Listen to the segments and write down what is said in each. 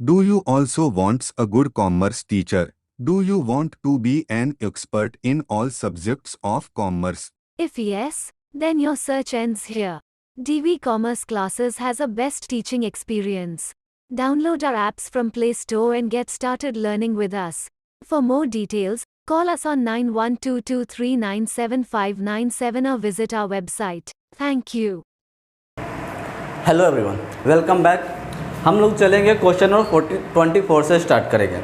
Do you also want a good commerce teacher? Do you want to be an expert in all subjects of commerce? If yes, then your search ends here. DV Commerce Classes has a best teaching experience. Download our apps from Play Store and get started learning with us. For more details, call us on 9122397597 or visit our website. Thank you. Hello everyone, welcome back. हम लोग चलेंगे question number 24 से start करेंगे।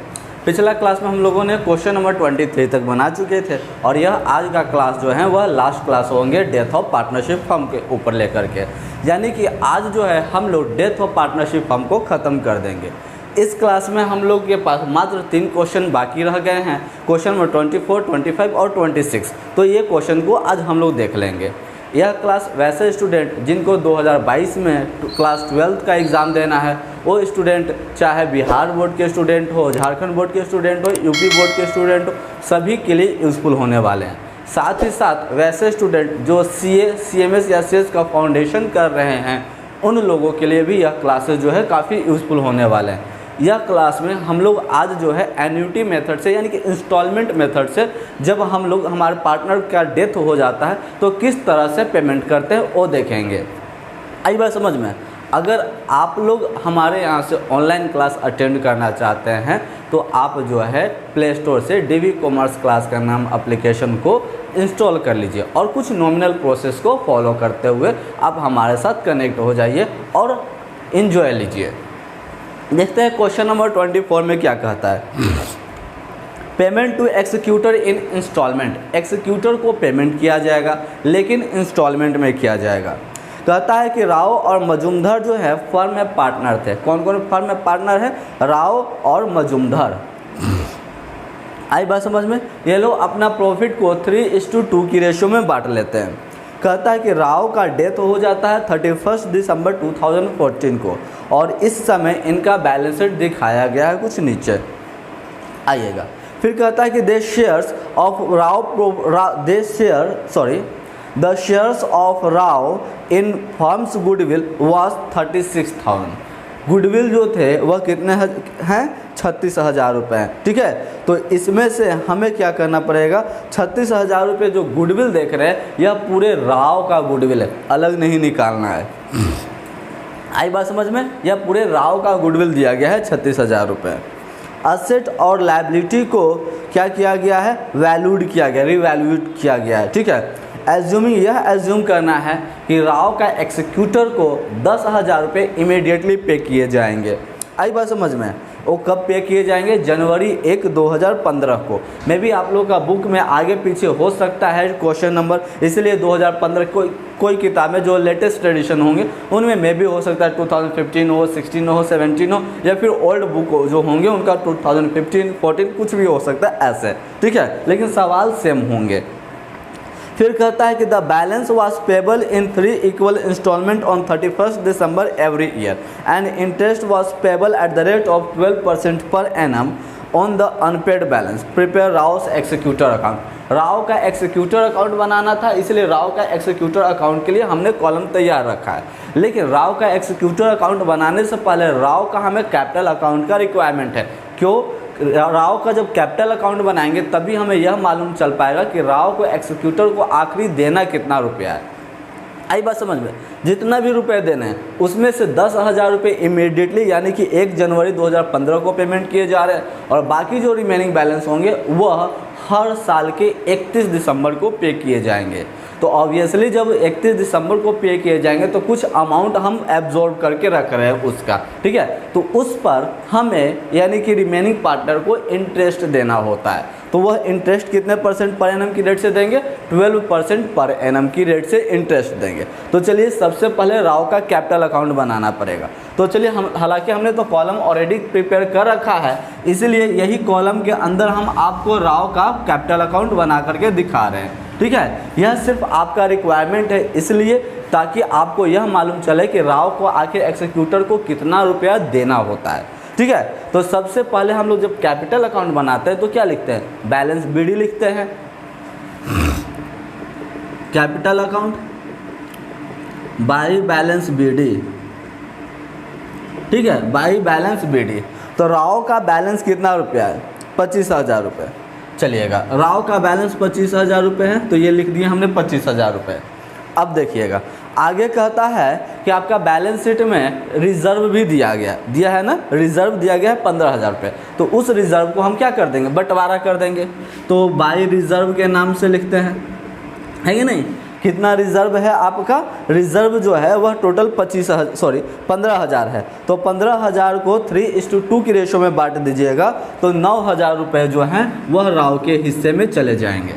पिछला class में हम लोगों ने क्वेश्चन नंबर 23 तक बना चुके थे और यह आज का क्लास जो है वह लास्ट क्लास होंगे डेथ ऑफ पार्टनरशिप फर्म के ऊपर लेकर के। यानी कि आज जो है हम लोग डेथ ऑफ पार्टनरशिप फर्म को ख़त्म कर देंगे। इस क्लास में हम लोग के पास मात्र 3 क्वेश्चन बाकी रह गए हैं, क्वेश्चन नंबर 24, 25 और 26। तो ये क्वेश्चन को आज हम लोग देख लेंगे। यह क्लास वैसे स्टूडेंट जिनको 2022 में क्लास 12 का एग्ज़ाम देना है, वो स्टूडेंट चाहे बिहार बोर्ड के स्टूडेंट हो, झारखंड बोर्ड के स्टूडेंट हो, यूपी बोर्ड के स्टूडेंट हो, सभी के लिए यूज़फुल होने वाले हैं। साथ ही साथ वैसे स्टूडेंट जो CA, CMS या CS का फाउंडेशन कर रहे हैं, उन लोगों के लिए भी यह क्लासेस जो है काफ़ी यूज़फुल होने वाले हैं। यह क्लास में हम लोग आज जो है एन्युटी मेथड से यानी कि इंस्टॉलमेंट मेथड से जब हम लोग हमारे पार्टनर का डेथ हो जाता है तो किस तरह से पेमेंट करते हैं वो देखेंगे। आई बात समझ में? अगर आप लोग हमारे यहाँ से ऑनलाइन क्लास अटेंड करना चाहते हैं तो आप जो है प्ले स्टोर से DV कॉमर्स क्लास का नाम एप्लीकेशन को इंस्टॉल कर लीजिए और कुछ नॉमिनल प्रोसेस को फॉलो करते हुए आप हमारे साथ कनेक्ट हो जाइए और इन्जॉय लीजिए। देखते हैं क्वेश्चन नंबर 24 में क्या कहता है। Payment to executor in instalment. Executor को पेमेंट किया जाएगा लेकिन इंस्टॉलमेंट में किया जाएगा। कहता है कि राव और मजुमदार जो है फर्म में पार्टनर थे। कौन कौन फर्म में पार्टनर है? राव और मजुमदार। आई बात समझ में? ये लोग अपना प्रॉफिट को 3:2 की रेशियो में बांट लेते हैं। कहता है कि राव का डेथ हो जाता है 31 दिसंबर 2014 को और इस समय इनका बैलेंस शीट दिखाया गया है कुछ नीचे आइएगा। फिर कहता है कि the shares of Rao in firms goodwill was 36,000। Goodwill जो थे वह कितने हैं? 36,000 रुपये। ठीक है, तो इसमें से हमें क्या करना पड़ेगा? 36,000 रुपये जो गुडविल देख रहे हैं यह पूरे राव का गुडविल है, अलग नहीं निकालना है। आई बात समझ में? यह पूरे राव का गुडविल दिया गया है 36,000 रुपये। असेट और लायबिलिटी को क्या किया गया है? वैल्यूड किया गया, रिवैल्यूड किया गया है। ठीक है, एज्यूमिंग यह एज्यूम करना है कि राव का एक्सिक्यूटर को 10,000 रुपये इमीडिएटली पे किए जाएंगे। आई बात समझ में? वो कब पे किए जाएंगे? जनवरी 1, 2015 को। मे भी आप लोग का बुक में आगे पीछे हो सकता है क्वेश्चन नंबर, इसलिए 2015 कोई किताबें जो लेटेस्ट एडिशन होंगे उनमें मे भी हो सकता है 2015 हो, 16 हो, 17 हो, या फिर ओल्ड बुक जो होंगे उनका 2015, 14 कुछ भी हो सकता है ऐसे। ठीक है, लेकिन सवाल सेम होंगे। फिर कहता है कि the balance was payable in 3 equal installment on 31 December every year and interest was payable at the rate of 12% per annum on the unpaid balance. Prepare Rao's executor account. Rao का एक्सिक्यूटर अकाउंट बनाना था, इसलिए राव का एक्सिक्यूटर अकाउंट के लिए हमने column तैयार रखा है। लेकिन राव का एक्सिक्यूटर अकाउंट बनाने से पहले राव का हमें कैपिटल अकाउंट का रिक्वायरमेंट है। क्यों? राव का जब कैपिटल अकाउंट बनाएंगे तभी हमें यह मालूम चल पाएगा कि राव को एक्सिक्यूटर को आखिरी देना कितना रुपया है। आई बात समझ में? जितना भी रुपए देने हैं उसमें से 10,000 रुपये इमीडिएटली यानी कि 1 जनवरी 2015 को पेमेंट किए जा रहे हैं और बाकी जो रिमेनिंग बैलेंस होंगे वह हर साल के 31 दिसंबर को पे किए जाएंगे। तो ऑब्वियसली जब 31 दिसंबर को पे किए जाएंगे तो कुछ अमाउंट हम एब्जॉर्ब करके रख रहे हैं उसका। ठीक है, तो उस पर हमें यानी कि रिमेनिंग पार्टनर को इंटरेस्ट देना होता है। तो वह इंटरेस्ट कितने % पर एनम की रेट से देंगे? 12% पर एनम की रेट से इंटरेस्ट देंगे। तो चलिए सबसे पहले राव का कैपिटल अकाउंट बनाना पड़ेगा। तो चलिए हालांकि हमने तो कॉलम ऑलरेडी प्रिपेयर कर रखा है, इसलिए यही कॉलम के अंदर हम आपको राव का कैपिटल अकाउंट बना करके दिखा रहे हैं। ठीक है, यह सिर्फ आपका रिक्वायरमेंट है, इसलिए ताकि आपको यह मालूम चले कि राव को आखिर एक्सिक्यूटर को कितना रुपया देना होता है। ठीक है, तो सबसे पहले हम लोग जब कैपिटल अकाउंट बनाते हैं तो क्या लिखते हैं? बैलेंस BD लिखते हैं। Capital account by balance BD। ठीक है, बाई बैलेंस BD। तो राव का बैलेंस कितना रुपया है? 25,000 रुपये। चलिएगा, राव का बैलेंस 25,000 रुपये है, तो ये लिख दिया हमने 25,000 रुपये। अब देखिएगा आगे कहता है कि आपका बैलेंस शीट में रिजर्व भी दिया है ना, रिजर्व दिया गया है 15,000 रुपये। तो उस रिजर्व को हम क्या कर देंगे? बंटवारा कर देंगे। तो बाई रिजर्व के नाम से लिखते हैं, है कि नहीं? कितना रिजर्व है आपका? रिजर्व जो है वह टोटल 15,000 है। तो 15,000 को 3:2 की रेशो में बांट दीजिएगा, तो 9,000 रुपये जो हैं वह राव के हिस्से में चले जाएंगे।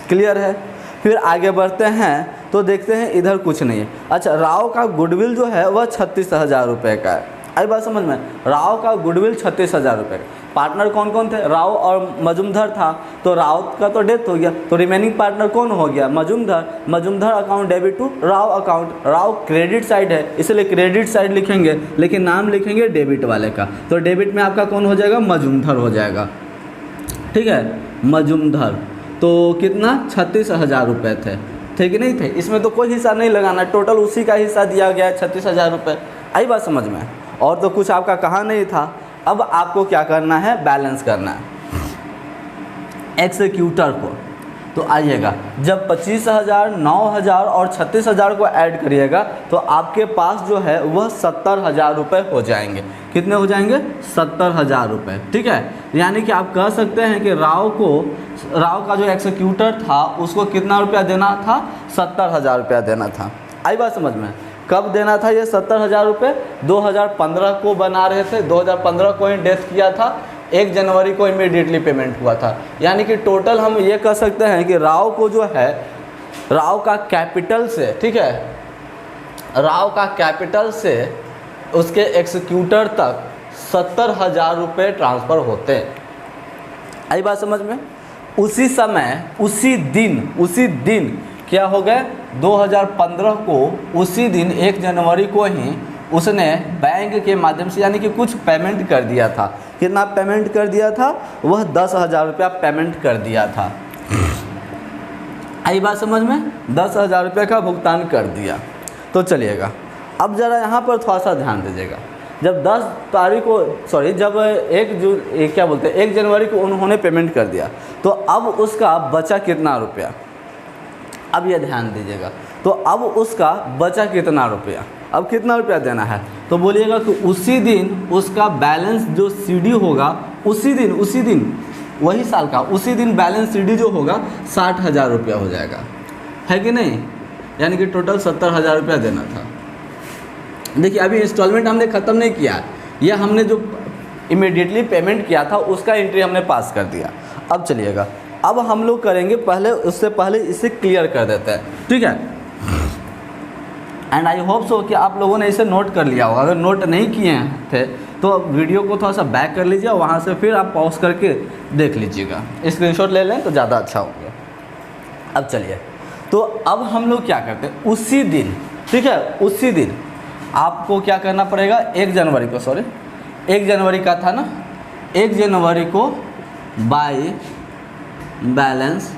क्लियर है? फिर आगे बढ़ते हैं तो देखते हैं इधर कुछ नहीं है। अच्छा, राव का गुडविल जो है वह 36,000 रुपये का है। आई बात समझ में? राव का गुडविल 36,000 रुपये का। पार्टनर कौन कौन थे? राव और मजुमदार था, तो राव का तो डेथ हो गया, तो रिमेनिंग पार्टनर कौन हो गया? Majumdar. Majumdar account debit to Rao account. Rao credit side है इसलिए क्रेडिट साइड लिखेंगे, लेकिन नाम लिखेंगे डेबिट वाले का। तो डेबिट में आपका कौन हो जाएगा? मजुमदार हो जाएगा। ठीक है, मजुमदार। तो कितना? 36,000 रुपये थे कि नहीं थे? इसमें तो कोई हिस्सा नहीं लगाना, टोटल उसी का हिस्सा दिया गया है 36,000 रुपये। आई बात समझ में? और तो कुछ आपका कहा नहीं था। अब आपको क्या करना है? बैलेंस करना है एक्सिक्यूटर को। तो आइएगा, जब 25,000, 9,000 और 36,000 को ऐड करिएगा तो आपके पास जो है वह 70,000 रुपये हो जाएंगे। कितने हो जाएंगे? 70,000 रुपये। ठीक है, यानी कि आप कह सकते हैं कि राव का जो एक्सिक्यूटर था उसको कितना रुपया देना था? 70,000 रुपया देना था। आई बात समझ में? कब देना था ये 70,000 रुपये? 2015 को बना रहे थे, 2015 को ही डेथ किया था, 1 जनवरी को इमीडिएटली पेमेंट हुआ था। यानी कि टोटल हम ये कह सकते हैं कि राव को जो है, राव का कैपिटल से, ठीक है, राव का कैपिटल से उसके एक्सिक्यूटर तक 70,000 रुपये ट्रांसफ़र होते हैं। आई बात समझ में? उसी समय, उसी दिन क्या हो गए? 2015 को उसी दिन 1 जनवरी को ही उसने बैंक के माध्यम से यानी कि कुछ पेमेंट कर दिया था। कितना पेमेंट कर दिया था? वह 10,000 रुपया पेमेंट कर दिया था। आई बात समझ में? 10,000 रुपये का भुगतान कर दिया। तो चलिएगा, अब ज़रा यहाँ पर थोड़ा सा ध्यान दीजिएगा। जब 10 तारीख को जब 1 जनवरी को उन्होंने पेमेंट कर दिया, तो अब उसका बचा कितना रुपया? अब ये ध्यान दीजिएगा। तो अब उसका बचा कितना रुपया? अब कितना रुपया देना है? तो बोलिएगा कि उसी दिन उसका बैलेंस जो सीडी होगा, उसी दिन वही साल का उसी दिन बैलेंस सीडी जो होगा 60,000 रुपया हो जाएगा, है कि नहीं? यानी कि टोटल 70,000 रुपया देना था। देखिए, अभी इंस्टॉलमेंट हमने ख़त्म नहीं किया, यह हमने जो इमीडिएटली पेमेंट किया था उसका एंट्री हमने पास कर दिया। अब चलिएगा, अब हम लोग करेंगे, उससे पहले इसे क्लियर कर देते हैं। ठीक है, एंड आई होप सो कि आप लोगों ने इसे नोट कर लिया होगा। अगर नोट नहीं किए थे तो वीडियो को थोड़ा सा बैक कर लीजिए, वहाँ से फिर आप पॉज करके देख लीजिएगा, स्क्रीनशॉट ले लें तो ज़्यादा अच्छा होगा। अब चलिए, तो अब हम लोग क्या करते हैं? उसी दिन, ठीक है, उसी दिन आपको क्या करना पड़ेगा? 1 जनवरी का था ना, 1 जनवरी को बाई बैलेंस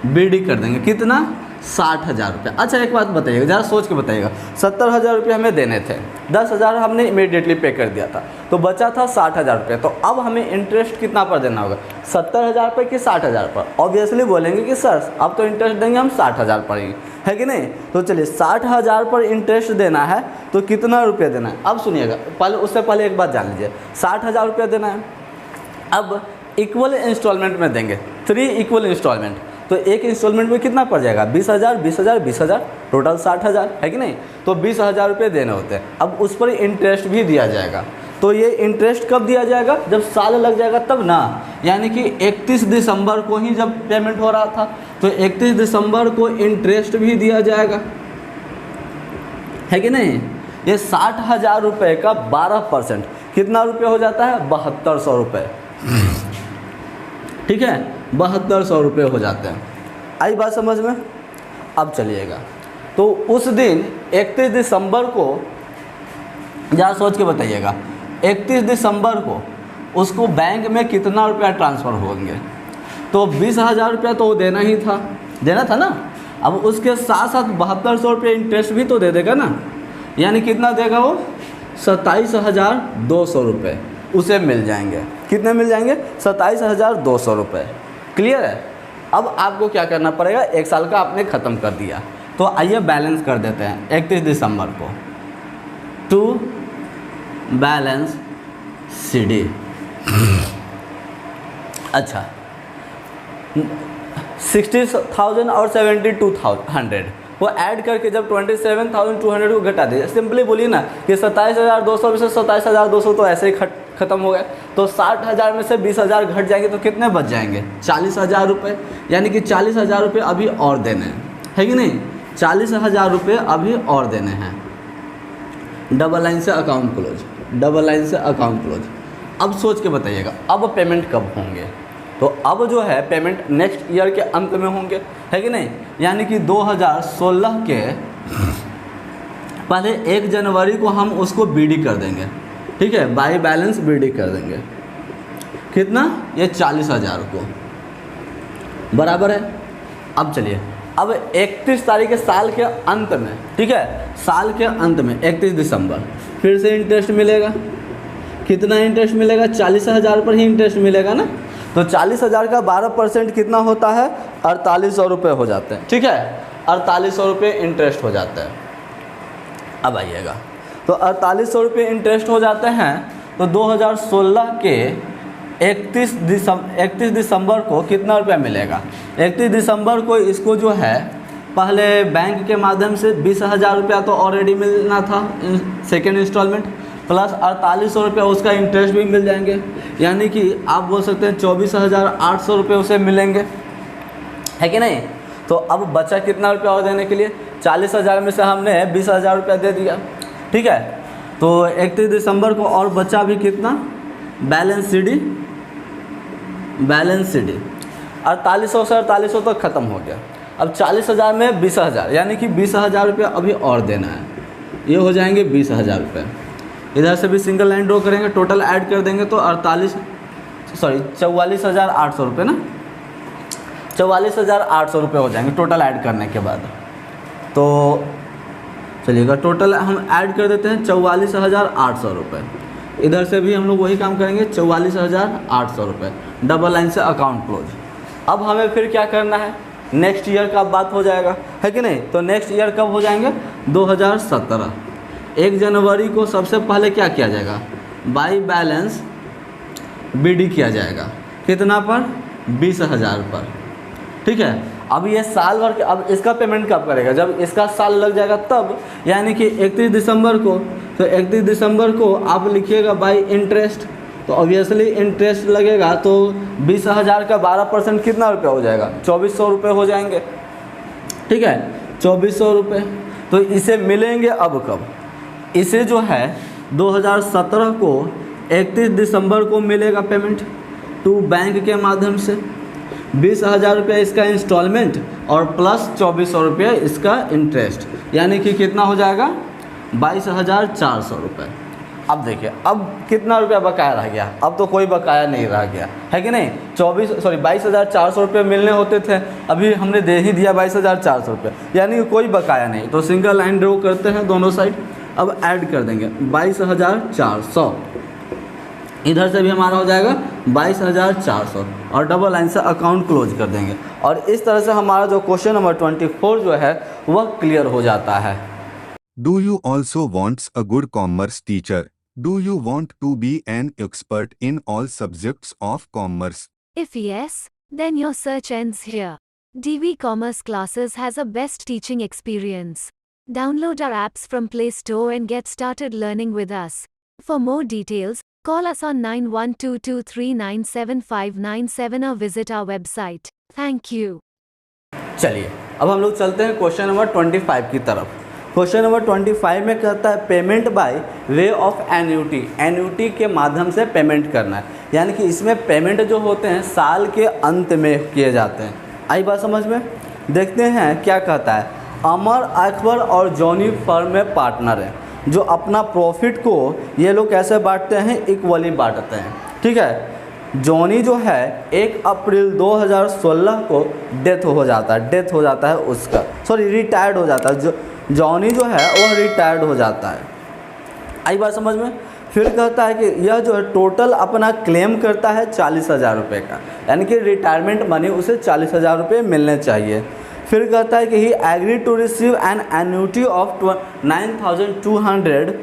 बीडी कर देंगे। कितना? 60,000 रुपये। अच्छा, एक बात बताइएगा, ज़रा सोच के बताइएगा। 70,000 रुपये हमें देने थे, 10,000 हमने इमीडिएटली पे कर दिया था, तो बचा था 60,000 रुपये। तो अब हमें इंटरेस्ट कितना पर देना होगा? 70,000 पर कि 60,000 पर? ऑब्वियसली बोलेंगे कि सर अब तो इंटरेस्ट देंगे हम 60,000 पर ही, है कि नहीं? तो चलिए, 60,000 पर इंटरेस्ट देना है तो कितना रुपये देना है? अब सुनिएगा, उससे पहले एक बात जान लीजिए, 60,000 रुपये देना है। अब इक्वल इंस्टॉलमेंट में देंगे, 3 इक्वल इंस्टॉलमेंट, तो एक इंस्टॉलमेंट में कितना पड़ जाएगा? 20,000, 20,000, 20,000, टोटल 60,000, है कि नहीं? तो 20,000 रुपये देने होते हैं। अब उस पर इंटरेस्ट भी दिया जाएगा। तो ये इंटरेस्ट कब दिया जाएगा? जब साल लग जाएगा तब ना, यानी कि 31 दिसंबर को ही जब पेमेंट हो रहा था, तो 31 दिसंबर को इंटरेस्ट भी दिया जाएगा, है कि नहीं? ये 60,000 रुपये का 12% कितना रुपये हो जाता है? 7200 रुपये। ठीक है, 7200 रुपये हो जाते हैं। आई बात समझ में? अब चलिएगा, तो उस दिन 31 दिसंबर को, जरा सोच के बताइएगा, 31 दिसंबर को उसको बैंक में कितना रुपया ट्रांसफ़र होंगे? तो 20,000 रुपया तो देना था ना। अब उसके साथ साथ 7200 रुपये इंटरेस्ट भी तो दे देगा ना, यानी कितना देगा वो? 27,200 रुपये। उसे मिल जाएंगे। कितने मिल जाएंगे? 27,200 रुपये। क्लियर है? अब आपको क्या करना पड़ेगा, 1 साल का आपने ख़त्म कर दिया, तो आइए बैलेंस कर देते हैं 31 दिसंबर को। To balance CD। अच्छा, 60,000 और 72,100 वो ऐड करके जब 27,200 को घटा दीजिए, सिंपली बोलिए ना कि 27,200 में से 27,200 तो ऐसे ही ख़त्म हो गए, तो 60,000 में से 20,000 घट जाएंगे तो कितने बच जाएंगे? 40,000 रुपये। यानी कि 40,000 रुपये अभी और देने हैं, है कि नहीं? 40,000 रुपये अभी और देने हैं। डबल लाइन से अकाउंट क्लोज, डबल लाइन से अकाउंट क्लोज। अब सोच के बताइएगा अब पेमेंट कब होंगे? तो अब जो है पेमेंट नेक्स्ट ईयर के अंत में होंगे, है कि नहीं? यानी कि 2016 के पहले 1 जनवरी को हम उसको BD कर देंगे, ठीक है, बाई बैलेंस BD कर देंगे। कितना? ये 40,000 को, बराबर है। अब चलिए, अब 31 तारीख के साल के अंत में, ठीक है, साल के अंत में 31 दिसंबर फिर से इंटरेस्ट मिलेगा। कितना इंटरेस्ट मिलेगा? 40,000 पर ही इंटरेस्ट मिलेगा ना, तो 40,000 का 12% कितना होता है? 4,800 रुपये हो जाते हैं, ठीक है, 4,800 रुपये इंटरेस्ट हो जाता है। अब आइएगा, तो 4,800 रुपये इंटरेस्ट हो जाते हैं, तो 2016 के 31 दिसंबर को कितना रुपया मिलेगा? 31 दिसंबर को इसको जो है पहले बैंक के माध्यम से 20,000 रुपया तो ऑलरेडी मिलना था, सेकेंड इंस्टॉलमेंट, प्लस 4,800 रुपया उसका इंटरेस्ट भी मिल जाएंगे। यानी कि आप बोल सकते हैं 24,800 रुपये उसे मिलेंगे, है कि नहीं? तो अब बचा कितना रुपया और देने के लिए? 40,000 में से हमने 20,000 रुपया दे दिया, ठीक है, तो 31 दिसंबर को और बचा भी कितना? बैलेंस CD, बैलेंस CD 4,800 से 4,800 तक ख़त्म हो गया। अब 40,000 में 20,000, यानी कि 20,000 रुपया अभी और देना है, ये हो जाएंगे 20,000 रुपये। इधर से भी सिंगल लाइन ड्रॉ करेंगे, टोटल ऐड कर देंगे तो 44,800 रुपये ना, 44,800 रुपये हो जाएंगे टोटल ऐड करने के बाद। तो चलिएगा, टोटल हम ऐड कर देते हैं 44,800 रुपये। इधर से भी हम लोग वही काम करेंगे, 44,800 रुपये, डबल लाइन से अकाउंट क्लोज। अब हमें फिर क्या करना है? नेक्स्ट ईयर का बात हो जाएगा, है कि नहीं? तो नेक्स्ट ईयर कब हो जाएंगे? 2017 1 जनवरी को सबसे पहले क्या किया जाएगा? बाई बैलेंस BD किया जाएगा। कितना पर? 20,000 पर, ठीक है। अब ये साल भर के, अब इसका पेमेंट कब करेगा? जब इसका साल लग जाएगा तब, यानी कि 31 दिसंबर को। तो 31 दिसंबर को आप लिखिएगा बाई इंटरेस्ट, तो ऑब्वियसली इंटरेस्ट लगेगा, तो 20,000 का 12% कितना रुपया हो जाएगा? 2,400 रुपये हो जाएंगे, ठीक है, 2,400 रुपये। तो इसे मिलेंगे अब कब? इसे जो है 2017 को 31 दिसंबर को मिलेगा पेमेंट टू बैंक के माध्यम से। 20,000 रुपये इसका इंस्टॉलमेंट और प्लस 2,400 रुपये इसका इंटरेस्ट, यानी कि कितना हो जाएगा? 22,400 रुपये। अब देखिए, अब कितना रुपया बकाया रह गया? अब तो कोई बकाया नहीं रह गया, है कि नहीं? 22,400 रुपये मिलने होते थे, अभी हमने दे ही दिया 22,400 रुपये, यानी कि कोई बकाया नहीं। तो सिंगल लाइन ड्रॉ करते हैं दोनों साइड। अब ऐड कर देंगे 22,400, इधर से भी हमारा हो जाएगा 22,400 और डबल लाइन से अकाउंट क्लोज कर देंगे। और इस तरह से हमारा जो क्वेश्चन नंबर 24 जो है वह क्लियर हो जाता है। Do you also want a good commerce teacher? Do you want to be an expert in all subjects of commerce? If yes, then your search ends here. DV Commerce Classes has a best teaching experience. Download our apps from Play Store and get started learning with us. For more details, call us on 9122397597 or visit our website. Thank you. चलिए, अब हम लोग चलते हैं question number 25 की तरफ। Question number 25 में कहता है payment by way of annuity. Annuity के माध्यम से पेमेंट करना है, यानी कि इसमें पेमेंट जो होते हैं साल के अंत में किए जाते हैं। आई बात समझ में? देखते हैं क्या कहता है। अमर, अकबर और जॉनी फर्म में पार्टनर हैं, जो अपना प्रॉफिट को ये लोग कैसे बांटते हैं? इक्वली बांटते हैं, ठीक है। जॉनी जो है 1 अप्रैल 2016 को डेथ हो जाता है उसका, सॉरी रिटायर्ड हो जाता है। जॉनी जो है वह रिटायर्ड हो जाता है। आई बात समझ में? फिर कहता है कि यह जो है टोटल अपना क्लेम करता है 40,000 रुपये का, यानी कि रिटायरमेंट मनी उसे 40,000 रुपये मिलने चाहिए। फिर कहता है कि he agree to receive an annuity of 9,200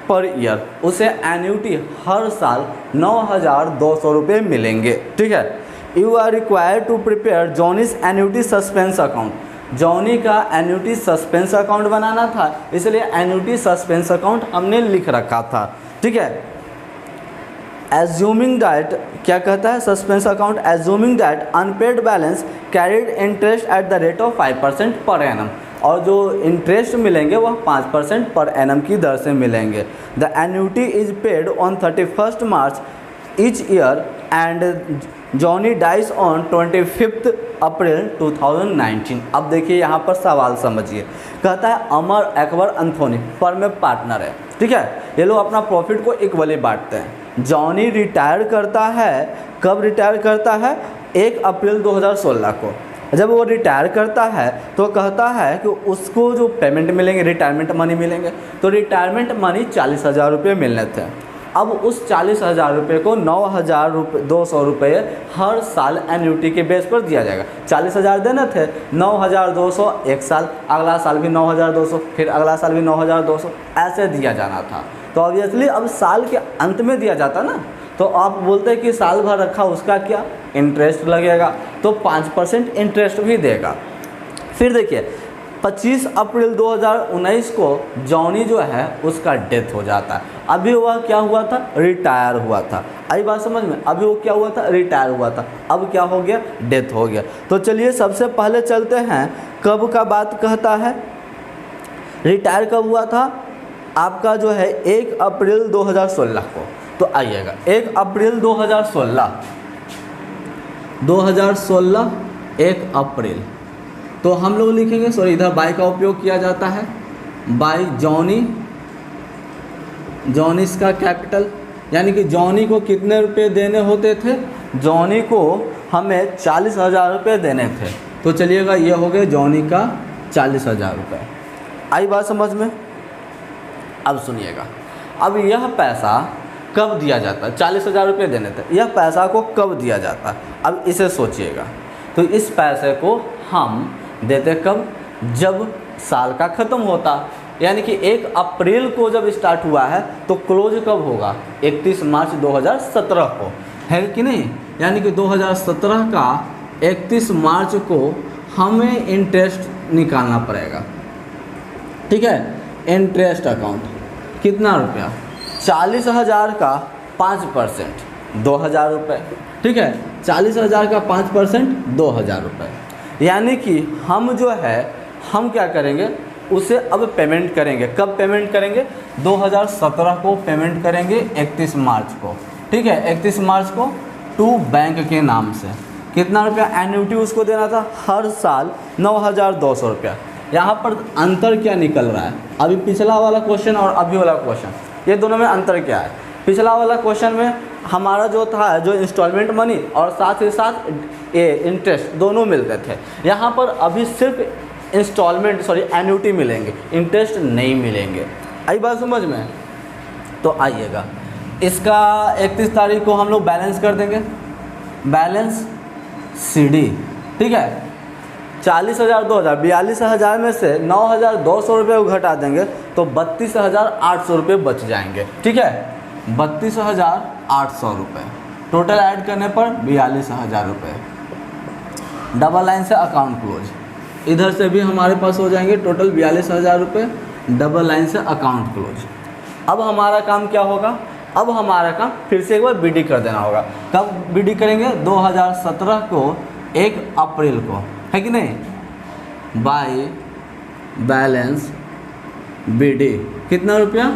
per year, उसे एन्यूटी हर साल 9,200 रुपये मिलेंगे। ठीक है। You are required to prepare Johnny's annuity suspense account, Johnny का एन्यूटी सस्पेंस अकाउंट बनाना था, इसलिए एन्यूटी सस्पेंस अकाउंट हमने लिख रखा था। ठीक है। एज्यूमिंग दैट, क्या कहता है suspense account, assuming that unpaid balance carried interest at the rate of 5% पर एनम, और जो इंटरेस्ट मिलेंगे वह 5% पर एनम की दर से मिलेंगे। The annuity is paid on 31 March each year and Johnny dice on 25 अप्रैल 2019। अब देखिए यहाँ पर सवाल समझिए, कहता है अमर अकबर एंथोनी फर्म में पार्टनर है। ठीक है। ये लोग अपना प्रॉफिट को इक्वली बांटते हैं। जॉनी रिटायर करता है, कब रिटायर करता है? 1 अप्रैल 2016 को। जब वो रिटायर करता है तो कहता है कि उसको जो पेमेंट मिलेंगे, रिटायरमेंट मनी मिलेंगे, तो रिटायरमेंट मनी 40,000 रुपये मिलने थे। अब उस 40,000 रुपये को 9,200 रुपये हर साल एन्यूटी के बेस पर दिया जाएगा। 40,000 देने थे, 9,200 एक साल, अगला साल भी 9,200, फिर अगला साल भी 9,200, ऐसे दिया जाना था। तो ऑब्वियसली अब साल के अंत में दिया जाता ना, तो आप बोलते हैं कि साल भर रखा, उसका क्या इंटरेस्ट लगेगा, तो 5% इंटरेस्ट भी देगा। फिर देखिए 25 अप्रैल 2019 को जॉनी जो है उसका डेथ हो जाता है। अभी वह क्या हुआ था? रिटायर हुआ था। आई बात समझ में? अभी वो क्या हुआ था? रिटायर हुआ था। अब क्या हो गया? डेथ हो गया। तो चलिए सबसे पहले चलते हैं, कब का बात कहता है, रिटायर कब हुआ था आपका जो है 1 अप्रैल 2016 को। तो आइएगा 1 अप्रैल 2016 1 अप्रैल, तो हम लोग लिखेंगे, सॉरी इधर बाई का उपयोग किया जाता है, बाई जॉनी, जॉनीस का कैपिटल, यानी कि जॉनी को कितने रुपए देने होते थे? जॉनी को हमें 40,000 रुपये देने थे। तो चलिएगा ये हो गए जॉनी का 40,000 रुपये। आई बात समझ में? अब सुनिएगा, अब यह पैसा कब दिया जाता है? 40,000 रुपये देने थे, यह पैसा को कब दिया जाता है? अब इसे सोचिएगा। तो इस पैसे को हम देते कब? जब साल का ख़त्म होता, यानी कि 1 अप्रैल को जब स्टार्ट हुआ है तो क्लोज कब होगा? 31 मार्च 2017 को, है कि नहीं? यानी कि 2017 का 31 मार्च को हमें इंटरेस्ट निकालना पड़ेगा। ठीक है। इंटरेस्ट अकाउंट कितना रुपया? 40,000 का 5% 2,000 रुपये। ठीक है। 40,000 का 5% 2,000 रुपये, यानी कि हम जो है हम क्या करेंगे, उसे अब पेमेंट करेंगे। कब पेमेंट करेंगे? 2017 को पेमेंट करेंगे 31 मार्च को। ठीक है। 31 मार्च को टू बैंक के नाम से कितना रुपया एन्युटी उसको देना था? हर साल 9,200 रुपया। यहाँ पर अंतर क्या निकल रहा है? अभी पिछला वाला क्वेश्चन और अभी वाला क्वेश्चन, ये दोनों में अंतर क्या है? पिछला वाला क्वेश्चन में हमारा जो था, जो इंस्टॉलमेंट मनी और साथ ही साथ ये इंटरेस्ट दोनों मिलते थे। यहाँ पर अभी सिर्फ इंस्टॉलमेंट एन्युटी मिलेंगे, इंटरेस्ट नहीं मिलेंगे। आई बात समझ में? तो आइएगा, इसका 31 तारीख को हम लोग बैलेंस कर देंगे, बैलेंस CD। ठीक है। 40,000 2,000 42,000 में से 9,200 रुपये को घटा देंगे तो 32,800 रुपये बच जाएंगे। ठीक है। 32,800 रुपये टोटल ऐड करने पर 42,000 रुपये। डबल लाइन से अकाउंट क्लोज, इधर से भी हमारे पास हो जाएंगे टोटल 42,000 रुपये, डबल लाइन से अकाउंट क्लोज। अब हमारा काम क्या होगा? अब हमारा काम फिर से एक बार BD कर देना होगा। कब BD करेंगे? 2017 को 1 अप्रैल को, है कि नहीं? बाय बैलेंस BD कितना रुपया?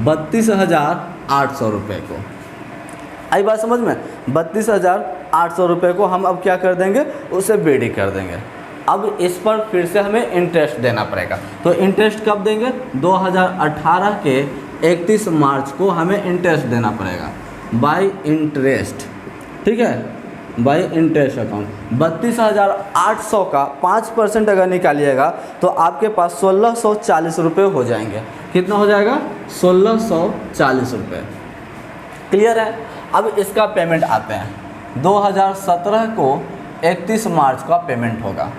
32,800 रुपये को। आई बात समझ में? 32,800 रुपये को हम अब क्या कर देंगे? उसे BD कर देंगे। अब इस पर फिर से हमें इंटरेस्ट देना पड़ेगा। तो इंटरेस्ट कब देंगे? 2018 के 31 मार्च को हमें इंटरेस्ट देना पड़ेगा बाय इंटरेस्ट। ठीक है। बाय इंटरेस्ट अकाउंट 32,800 का 5% अगर निकालिएगा तो आपके पास 1,640 रुपये हो जाएंगे। कितना हो जाएगा 1640 रुपये। क्लियर है। अब इसका पेमेंट आते हैं 2017 को 31 मार्च का पेमेंट होगा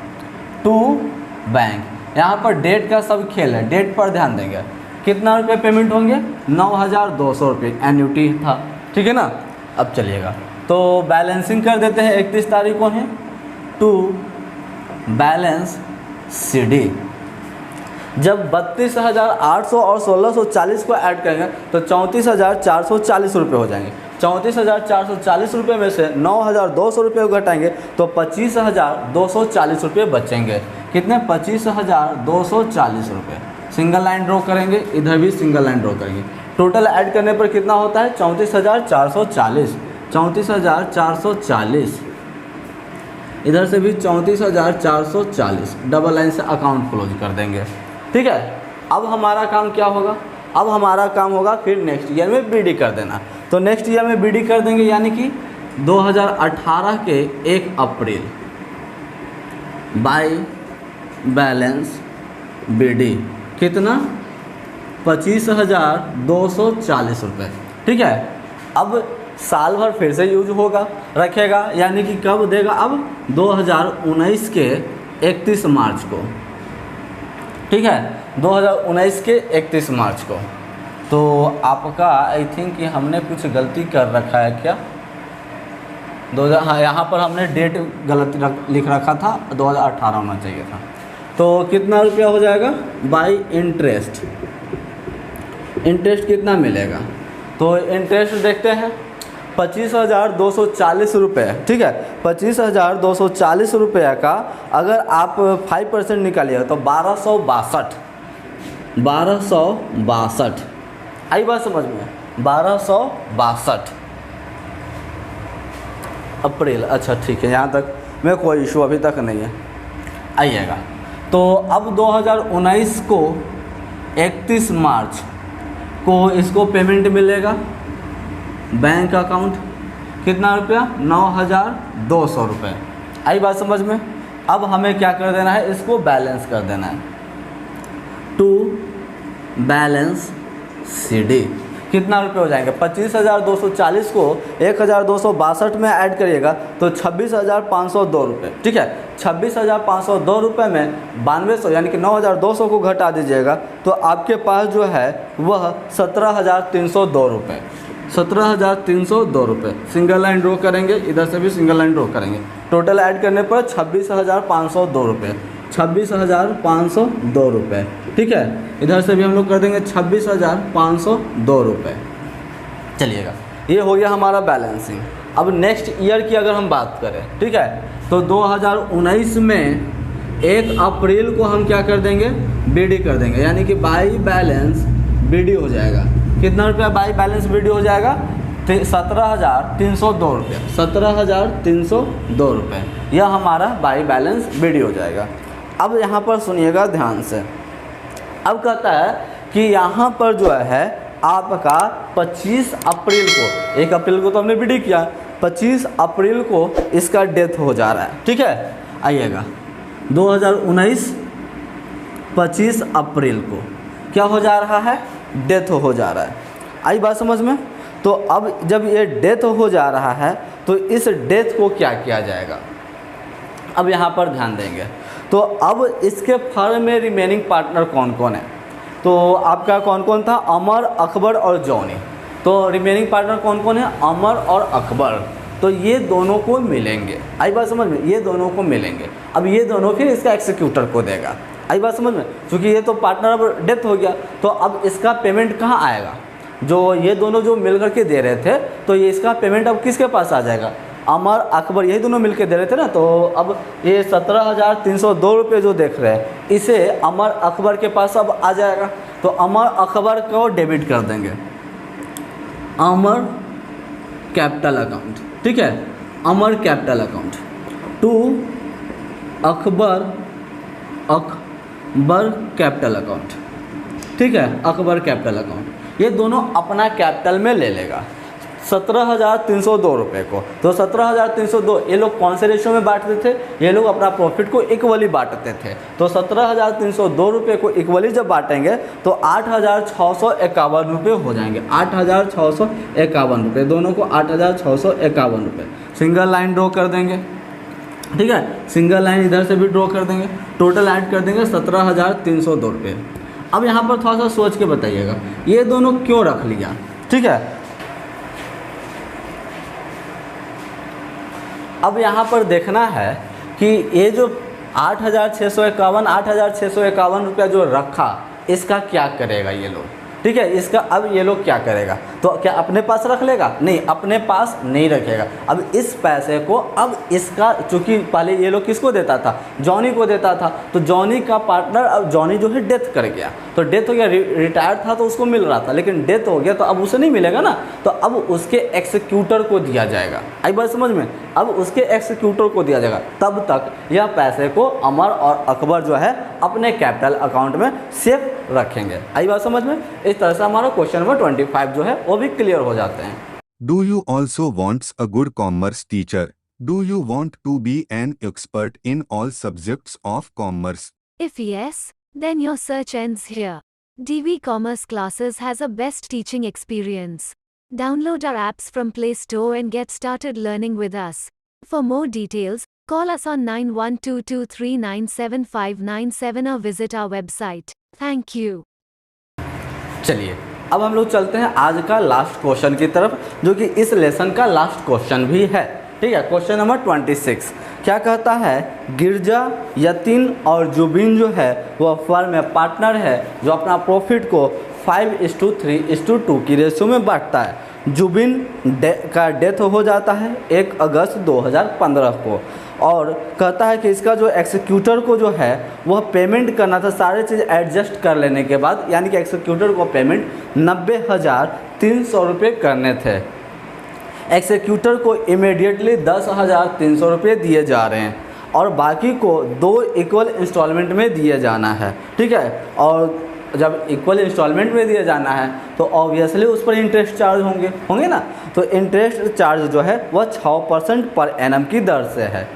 टू बैंक। यहाँ पर डेट का सब खेल है, डेट पर ध्यान देंगे। कितना रुपये पेमेंट होंगे 9200 रुपये एन्युटी था, ठीक है ना। अब चलिएगा तो बैलेंसिंग कर देते हैं। 31 तारीख को है टू बैलेंस CD। जब 32,800 और 1640 को ऐड करेंगे तो 34,440 रुपये हो जाएंगे। 34,440 रुपये में से 9,200 रुपये को घटाएंगे तो 25,240 रुपये बचेंगे। कितने 25,240 रुपये। सिंगल लाइन ड्रॉ करेंगे, इधर भी सिंगल लाइन ड्रॉ करेंगे। टोटल ऐड करने पर कितना होता है 34,440। 34,440 इधर से भी 34,440 डबल लाइन से अकाउंट क्लोज कर देंगे, ठीक है। अब हमारा काम क्या होगा, अब हमारा काम होगा फिर नेक्स्ट ईयर में BD कर देना। तो नेक्स्ट ईयर में BD कर देंगे, यानी कि 2018 के 1 अप्रैल बाय बैलेंस BD कितना 25,240 रुपये, ठीक है। अब साल भर फिर से यूज होगा रखेगा, यानी कि कब देगा अब 2019 के 31 मार्च को, ठीक है। 2019 के 31 मार्च को। तो आपका आई थिंक कि हमने कुछ गलती कर रखा है क्या, 2000, हाँ यहाँ पर हमने डेट गलत लिख रखा था, 2018 होना चाहिए था। तो कितना रुपया हो जाएगा बाय इंटरेस्ट। इंटरेस्ट कितना मिलेगा, तो इंटरेस्ट देखते हैं 25,240 रुपये, ठीक है। 25,240 रुपये का अगर आप 5% निकालिएगा तो 1262 आई बात समझ में, 1262 अप्रैल। अच्छा ठीक है, यहाँ तक में कोई इशू अभी तक नहीं है, आइएगा। तो अब 2019 को 31 मार्च को इसको पेमेंट मिलेगा बैंक अकाउंट कितना रुपया 9,200 रुपये। आई बात समझ में। अब हमें क्या कर देना है, इसको बैलेंस कर देना है टू बैलेंस CD। कितना रुपये हो जाएंगे 25,240 को 1,262 में ऐड करिएगा तो 26,502 रुपये, ठीक है। 26,502 रुपये में 9200 यानी कि 9,200 को घटा दीजिएगा तो आपके पास जो है वह 17,302 रुपये। 17,302 रुपये। सिंगल लाइन ड्रॉ करेंगे, इधर से भी सिंगल लाइन ड्रॉ करेंगे। टोटल ऐड करने पर 26,502 रुपये। 26,502 रुपये, ठीक है। इधर से भी हम लोग कर देंगे 26,502 रुपये। चलिएगा, ये हो गया हमारा बैलेंसिंग। अब नेक्स्ट ईयर की अगर हम बात करें, ठीक है, तो 2019 में 1 अप्रैल को हम क्या कर देंगे BD कर देंगे, यानी कि बाई बैलेंस BD हो जाएगा। कितना रुपया बाई बैलेंस BD हो जाएगा 17,302 रुपये। 17,302 रुपये यह हमारा बाई बैलेंस BD हो जाएगा। अब यहाँ पर सुनिएगा ध्यान से। अब कहता है कि यहाँ पर जो है आपका 25 अप्रैल को, 1 अप्रैल को तो हमने BD किया, 25 अप्रैल को इसका डेथ हो जा रहा है, ठीक है। आइएगा 2019 25 अप्रैल को क्या हो जा रहा है, डेथ हो जा रहा है। आई बात समझ में। तो अब जब ये डेथ हो जा रहा है तो इस डेथ को क्या किया जाएगा, अब यहाँ पर ध्यान देंगे। तो अब इसके फर्म में रिमेनिंग पार्टनर कौन कौन है, तो आपका कौन कौन था, अमर, अकबर और जॉनी। तो रिमेनिंग पार्टनर कौन कौन है, अमर और अकबर। तो ये दोनों को मिलेंगे। आई बात समझ में, ये दोनों को मिलेंगे। अब ये दोनों फिर इसका एक्सिक्यूटर को देगा। आई बात समझ में, क्योंकि ये तो पार्टनर अब डेथ हो गया तो अब इसका पेमेंट कहाँ आएगा, जो ये दोनों जो मिल करके दे रहे थे तो ये इसका पेमेंट अब किसके पास आ जाएगा, अमर, अकबर, यही दोनों मिलके दे रहे थे ना। तो अब ये 17,302 रुपये जो देख रहे हैं इसे अमर, अकबर के पास अब आ जाएगा। तो अमर, अकबर को डेबिट कर देंगे, अमर कैपिटल अकाउंट, ठीक है। Amar capital account to Akbar capital account, ठीक है। अकबर कैपिटल अकाउंट ये दोनों अपना कैपिटल में ले लेगा। 17,302 रुपये को। तो 17,302 ये लोग कौन से रेशियो में बांटते थे, ये लोग अपना प्रॉफिट को इक्वली बांटते थे। तो 17,302 रुपये को इक्वली जब बांटेंगे तो 8,651 रुपये हो जाएंगे। 8,651 रुपये, दोनों को 8,651 रुपये। सिंगल लाइन ड्रॉ कर देंगे, ठीक है, सिंगल लाइन इधर से भी ड्रॉ कर देंगे, टोटल ऐड कर देंगे 17,302 रुपये। अब यहाँ पर थोड़ा सा सोच के बताइएगा ये दोनों क्यों रख लिया, ठीक है। अब यहाँ पर देखना है कि ये जो 8,651 रुपया जो रखा, इसका क्या करेगा ये लोग, ठीक है। इसका अब ये लोग क्या करेगा, तो क्या अपने पास रख लेगा, नहीं अपने पास नहीं रखेगा। अब इस पैसे को, अब इसका चूँकि पहले ये लोग किसको देता था, जॉनी को देता था, तो जॉनी का पार्टनर, अब जॉनी जो है डेथ कर गया, तो डेथ हो गया, रिटायर्ड था तो उसको मिल रहा था, लेकिन डेथ हो गया तो अब उसे नहीं मिलेगा ना, तो अब उसके एक्सिक्यूटर को दिया जाएगा। आई बात समझ में, अब उसके एक्सिक्यूटर को दिया जाएगा। तब तक यह पैसे को अमर और अकबर जो है अपने कैपिटल अकाउंट में सेफ रखेंगे। आई बात समझ में। इस तरह से हमारा क्वेश्चन नंबर 25 जो है वो भी क्लियर हो जाते हैं। Do you also want a good commerce teacher? Do you want to be an expert in all subjects of commerce? If yes, then your search ends here. DV Commerce Classes has a best teaching experience. Download our apps from Play Store and get started learning with us. For more details, call us on 9122397597 or visit our website. Thank you. चलिए अब हम लोग चलते हैं आज का last question की तरफ, जो कि इस लेसन का लास्ट क्वेश्चन भी है, ठीक है। क्वेश्चन नंबर 26 क्या कहता है, गिरजा, यतीन और जुबिन जो है वह फर्म में पार्टनर है जो अपना प्रॉफिट को 5:3:2 की रेशियो में बांटता है। जुबिन का डेथ हो जाता है 1 अगस्त 2015 को, और कहता है कि इसका जो एक्सिक्यूटर को जो है वह पेमेंट करना था, सारे चीज़ एडजस्ट कर लेने के बाद, यानी कि एक्सिक्यूटर को पेमेंट 90,300 रुपये करने थे। एक्सिक्यूटर को इमीडिएटली 10,300 रुपये दिए जा रहे हैं और बाकी को 2 इक्वल इंस्टॉलमेंट में दिए जाना है, ठीक है। और जब इक्वल इंस्टॉलमेंट में दिया जाना है तो ऑब्वियसली उस पर इंटरेस्ट चार्ज होंगे ना, तो इंटरेस्ट चार्ज जो है वह 6% पर एनम की दर से है।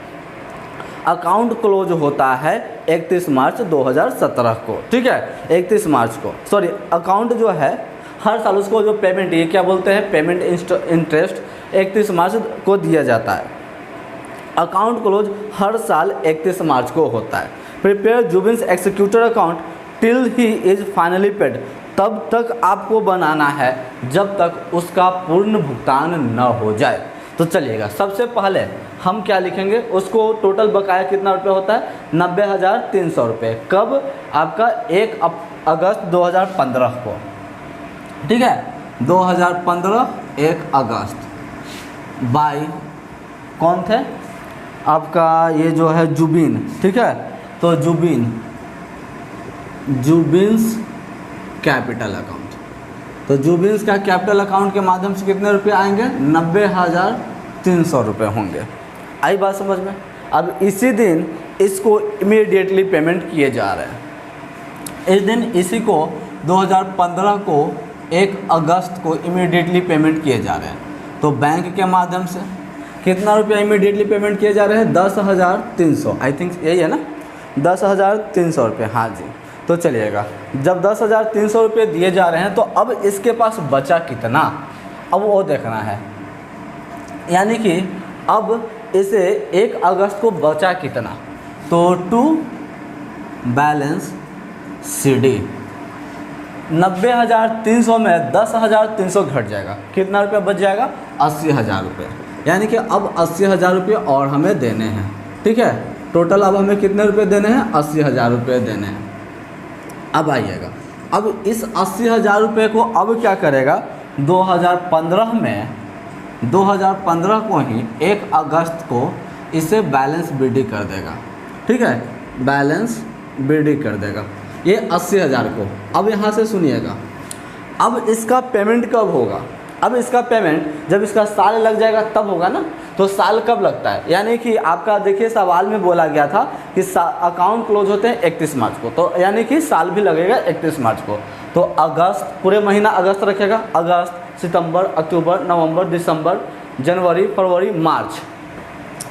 अकाउंट क्लोज होता है 31 मार्च 2017 को, ठीक है, 31 मार्च को, सॉरी, अकाउंट जो है हर साल उसको जो पेमेंट, ये क्या बोलते हैं, पेमेंट इंटरेस्ट 31 मार्च को दिया जाता है। अकाउंट क्लोज हर साल 31 मार्च को होता है। Prepare Zubin's executor account till he is finally paid, तब तक आपको बनाना है जब तक उसका पूर्ण भुगतान न हो जाए। तो चलिएगा, सबसे पहले हम क्या लिखेंगे, उसको टोटल बकाया कितना रुपये होता है, 90,300 रुपये। कब, आपका 1 अगस्त 2015 को, ठीक है, 2015 1 अगस्त, बाय कौन थे, आपका ये जो है जुबिन, ठीक है। तो जुबिन्स कैपिटल अकाउंट, तो जुबिन्स का कैपिटल अकाउंट के माध्यम से कितने रुपये आएंगे, 90,300 रुपये होंगे। आई बात समझ में। अब इसी दिन इसको इमीडिएटली पेमेंट किए जा रहे हैं। इस दिन इसी को 2015 को 1 अगस्त को इमीडिएटली पेमेंट किए जा रहे हैं। तो बैंक के माध्यम से कितना रुपया इमीडिएटली पेमेंट किए जा रहे हैं, 10,300, आई थिंक यही है ना, 10,300 रुपये, हाँ जी। तो चलिएगा, जब 10,300 रुपये दिए जा रहे हैं तो अब इसके पास बचा कितना, अब वो देखना है। यानी कि अब इसे 1 अगस्त को बचा कितना, तो टू बैलेंस CD 90,300 में 10,300 घट जाएगा, कितना रुपया बच जाएगा, 80,000 रुपये। यानी कि अब 80,000 रुपये और हमें देने हैं, ठीक है। टोटल अब हमें कितने रुपये देने हैं, 80,000 रुपये देने हैं। अब आइएगा, अब इस 80,000 रुपये को अब क्या करेगा, 2015 को ही 1 अगस्त को इसे बैलेंस BD कर देगा, ठीक है, बैलेंस BD कर देगा ये 80,000 को। अब यहाँ से सुनिएगा, अब इसका पेमेंट कब होगा, अब इसका पेमेंट जब इसका साल लग जाएगा तब होगा ना। तो साल कब लगता है, यानी कि आपका देखिए सवाल में बोला गया था कि अकाउंट क्लोज होते हैं 31 मार्च को, तो यानी कि साल भी लगेगा 31 मार्च को। तो अगस्त, पूरे महीना अगस्त रखेगा, अगस्त, सितंबर, अक्टूबर, नवंबर, दिसंबर, जनवरी, फरवरी, मार्च,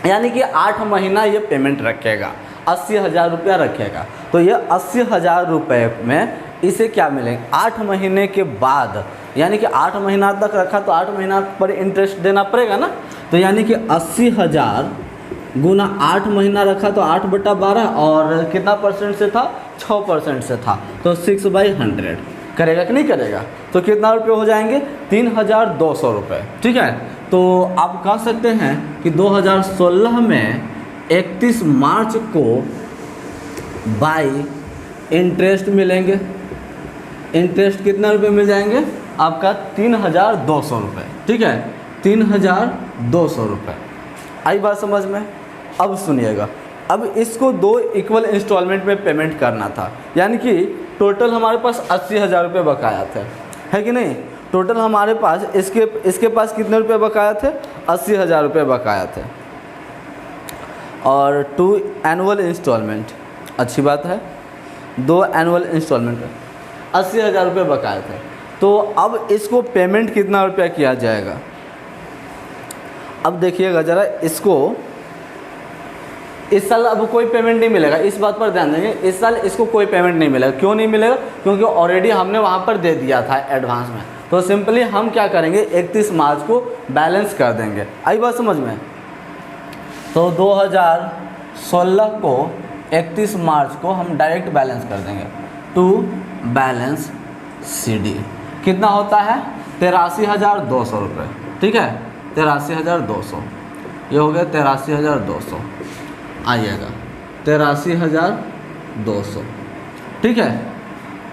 यानी कि 8 महीना ये पेमेंट रखेगा, 80,000 रुपया रखेगा। तो ये 80,000 रुपये में इसे क्या मिलेंगे 8 महीने के बाद, यानी कि 8 महीना तक रखा तो 8 महीना पर इंटरेस्ट देना पड़ेगा ना। तो यानी कि 80,000 गुना 8 महीना रखा तो 8/12 और कितना परसेंट से था, 6% से था, तो 6/100 करेगा कि नहीं करेगा। तो कितना रुपये हो जाएंगे, 3,200 रुपये। ठीक है, तो आप कह सकते हैं कि 2016 में 31 मार्च को बाई इंटरेस्ट मिलेंगे। इंटरेस्ट कितना रुपये मिल जाएंगे आपका, 3,200 रुपये। ठीक है, 3,200 रुपये। आई बात समझ में। अब सुनिएगा, अब इसको 2 इक्वल इंस्टॉलमेंट में पेमेंट करना था, यानी कि टोटल हमारे पास 80,000 रुपये बकाया थे, है कि नहीं। टोटल हमारे पास इसके पास कितने रुपये बकाया थे, 80,000 रुपये बकाया थे, और 2 एनुअल इंस्टॉलमेंट, अच्छी बात है, 2 एनुअल इंस्टॉलमेंट 80,000 रुपये बकाया थे। तो अब इसको पेमेंट कितना रुपया किया जाएगा। अब देखिएगा ज़रा, इसको इस साल अब कोई पेमेंट नहीं मिलेगा, इस बात पर ध्यान देंगे, इस साल इसको कोई पेमेंट नहीं मिलेगा। क्यों नहीं मिलेगा, क्योंकि ऑलरेडी हमने वहाँ पर दे दिया था एडवांस में। तो सिंपली हम क्या करेंगे, 31 मार्च को बैलेंस कर देंगे। आई बात समझ में। तो 2016 को 31 मार्च को हम डायरेक्ट बैलेंस कर देंगे, टू बैलेंस CD। कितना होता है, 83,200 रुपये। ठीक है, 83,200, ये हो गया 83,200, आइएगा 83,200। ठीक है,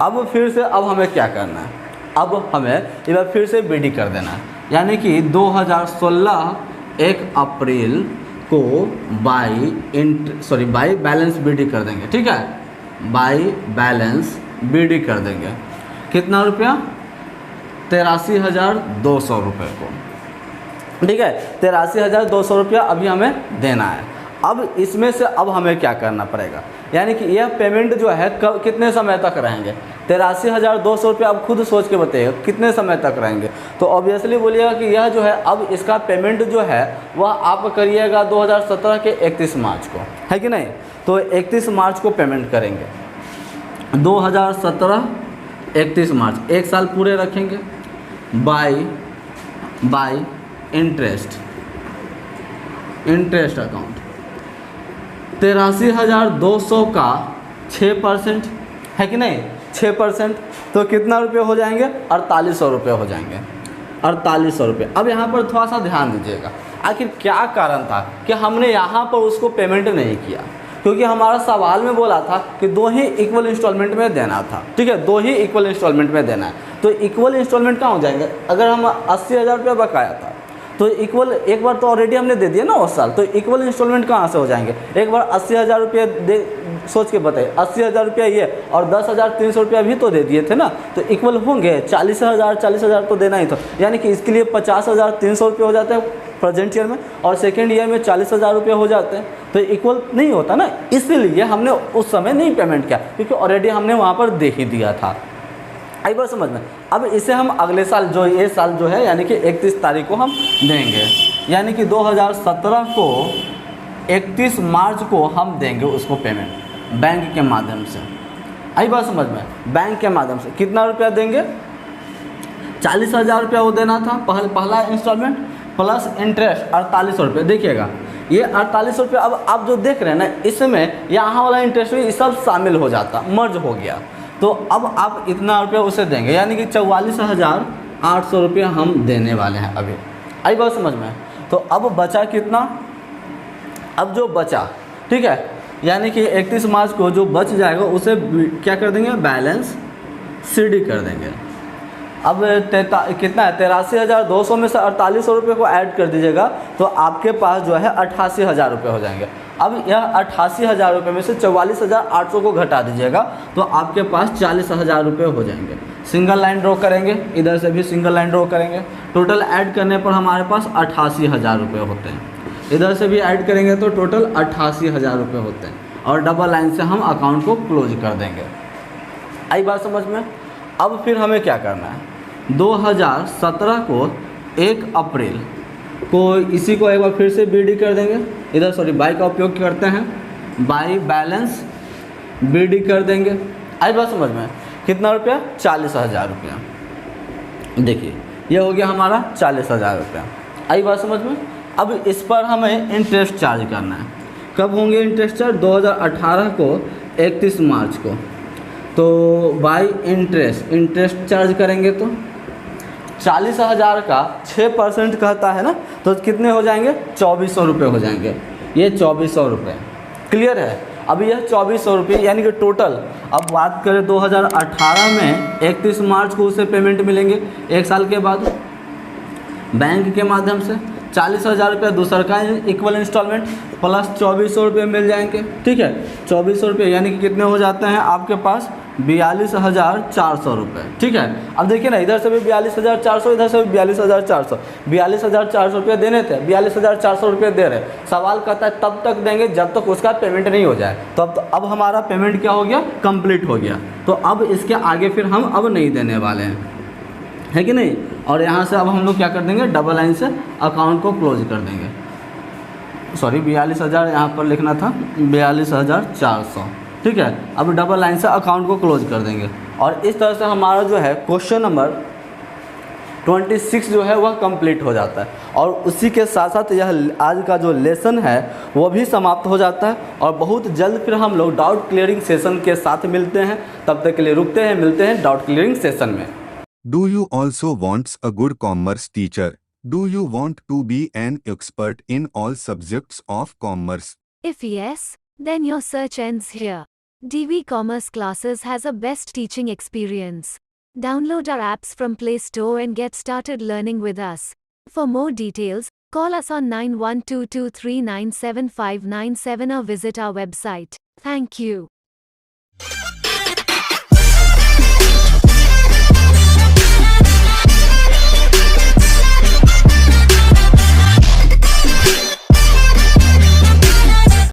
अब फिर से अब हमें क्या करना है, अब हमें एक बार फिर से BD कर देना है, यानी कि 2016 1 अप्रैल को बाई बैलेंस BD कर देंगे। ठीक है, बाई बैलेंस BD कर देंगे। कितना रुपया, 83,200 रुपये को। ठीक है, 83,200 रुपया अभी हमें देना है। अब इसमें से अब हमें क्या करना पड़ेगा, यानी कि यह पेमेंट जो है कितने समय तक रहेंगे, 83,200 रुपये। आप खुद सोच के बताइएगा कितने समय तक रहेंगे। तो ऑब्वियसली बोलिएगा कि यह जो है अब इसका पेमेंट जो है वह आप करिएगा 2017 के 31 मार्च को, है कि नहीं। तो 31 मार्च को पेमेंट करेंगे, 2017 31 मार्च, 1 साल पूरे रखेंगे। बाई इंटरेस्ट अकाउंट, 83,200 का 6% है कि नहीं, 6%। तो कितना रुपये हो जाएंगे, 4800 रुपये हो जाएंगे, 4800 रुपये। अब यहाँ पर थोड़ा सा ध्यान दीजिएगा, आखिर क्या कारण था कि हमने यहाँ पर उसको पेमेंट नहीं किया, क्योंकि हमारा सवाल में बोला था कि 2 ही इक्वल इंस्टॉलमेंट में देना था। ठीक है, 2 ही इक्वल इंस्टॉलमेंट में देना है। तो इक्वल इंस्टॉलमेंट कहाँ हो जाएंगे, अगर हम 80,000 रुपये बकाया था तो इक्वल, एक बार तो ऑलरेडी हमने दे दिया ना उस साल, तो इक्वल इंस्टॉलमेंट कहाँ से हो जाएंगे। एक बार 80,000 रुपये दे, सोच के बताइए, 80,000 रुपया ये और 10,300 रुपया भी तो दे दिए थे ना, तो इक्वल होंगे। 40,000 तो देना ही था, यानी कि इसके लिए 50,300 रुपये हो जाते हैं प्रेजेंट ईयर में, और सेकेंड ईयर में 40,000 रुपये हो जाते हैं। तो इक्वल नहीं होता ना, इसलिए हमने उस समय नहीं पेमेंट किया, क्योंकि ऑलरेडी हमने वहाँ पर दे ही दिया था। आई बात समझ में। अब इसे हम अगले साल जो ये साल जो है, यानी कि 31 तारीख को हम देंगे, यानी कि 2017 को 31 मार्च को हम देंगे उसको पेमेंट बैंक के माध्यम से। आई बात समझ में, बैंक के माध्यम से कितना रुपया देंगे, 40,000 रुपया वो देना था पहला इंस्टॉलमेंट, प्लस इंटरेस्ट 4800 रुपये। देखिएगा ये 4800 रुपये, अब आप जो देख रहे हैं ना, इसमें यहाँ वाला इंटरेस्ट भी सब शामिल हो जाता, मर्ज हो गया। तो अब आप इतना रुपये उसे देंगे, यानी कि 44,800 रुपये हम देने वाले हैं अभी। आई बात समझ में। तो अब बचा कितना, अब जो बचा, ठीक है, यानी कि 31 मार्च को जो बच जाएगा उसे क्या कर देंगे, बैलेंस CD कर देंगे। अब कितना है, 83,200 में से 4800 रुपये को ऐड कर दीजिएगा, तो आपके पास जो है 88,000 रुपये हो जाएंगे। अब यह 88,000 रुपये में से 44,800 को घटा दीजिएगा, तो आपके पास 40,000 रुपये हो जाएंगे। सिंगल लाइन ड्रॉ करेंगे, इधर से भी सिंगल लाइन ड्रॉ करेंगे, टोटल ऐड करने पर हमारे पास 88,000 रुपये होते हैं। इधर से भी ऐड करेंगे तो टोटल 88,000 रुपये होते हैं, और डबल लाइन से हम अकाउंट को क्लोज कर देंगे। आई बात समझ में। अब फिर हमें क्या करना है, 2017 को 1 अप्रैल को इसी को एक बार फिर से BD कर देंगे, इधर सॉरी बाई का उपयोग करते हैं, बाई बैलेंस BD कर देंगे। आई बात समझ में? कितना रुपया? 40,000 रुपया। देखिए ये हो गया हमारा 40,000 रुपया। आई बात समझ में? अब इस पर हमें इंटरेस्ट चार्ज करना है। कब होंगे इंटरेस्ट चार्ज? 2018 को 31 मार्च को। तो बाई इंटरेस्ट चार्ज करेंगे तो 40,000 का 6% कहता है ना, तो कितने हो जाएंगे? 2400 रुपये हो जाएंगे। ये 2400 रुपये क्लियर है। अब यह 2400 रुपये यानी कि टोटल, अब बात करें 2018 में 31 मार्च को उसे पेमेंट मिलेंगे 1 साल के बाद बैंक के माध्यम से 40,000 रुपये दूसरा का इक्वल इंस्टॉलमेंट प्लस 2400 रुपये मिल जाएंगे। ठीक है, 2400 रुपये यानी कि कितने हो जाते हैं आपके पास? 42,400 रुपये। ठीक है, अब देखिए ना, इधर से भी 42,400, इधर से भी 42,400, 42,400 रुपये देने थे, 42,400 रुपये दे रहे। सवाल कहता है तब तक देंगे जब तक उसका पेमेंट नहीं हो जाए। तो अब हमारा पेमेंट क्या हो गया? कंप्लीट हो गया। तो अब इसके आगे फिर हम अब नहीं देने वाले हैं, है कि नहीं। और यहाँ से अब हम लोग क्या कर देंगे? डबल लाइन से अकाउंट को क्लोज कर देंगे। सॉरी 42,000 यहाँ पर लिखना था, 42,400। ठीक है, अब डबल लाइन से अकाउंट को क्लोज कर देंगे। और इस तरह से हमारा जो है क्वेश्चन नंबर 26 जो है वह कंप्लीट हो जाता है। और उसी के साथ साथ यह आज का जो लेसन है वो भी समाप्त हो जाता है। और बहुत जल्द फिर हम लोग डाउट क्लियरिंग सेशन के साथ मिलते हैं। तब तक के लिए रुकते हैं, मिलते हैं डाउट क्लियरिंग सेशन में। Do you also want a good commerce teacher? Do you want to be an expert in all subjects of commerce? If yes, then your search ends here. DV Commerce Classes has a best teaching experience. Download our apps from Play Store and get started learning with us. For more details, call us on 9122397597 or visit our website. Thank you.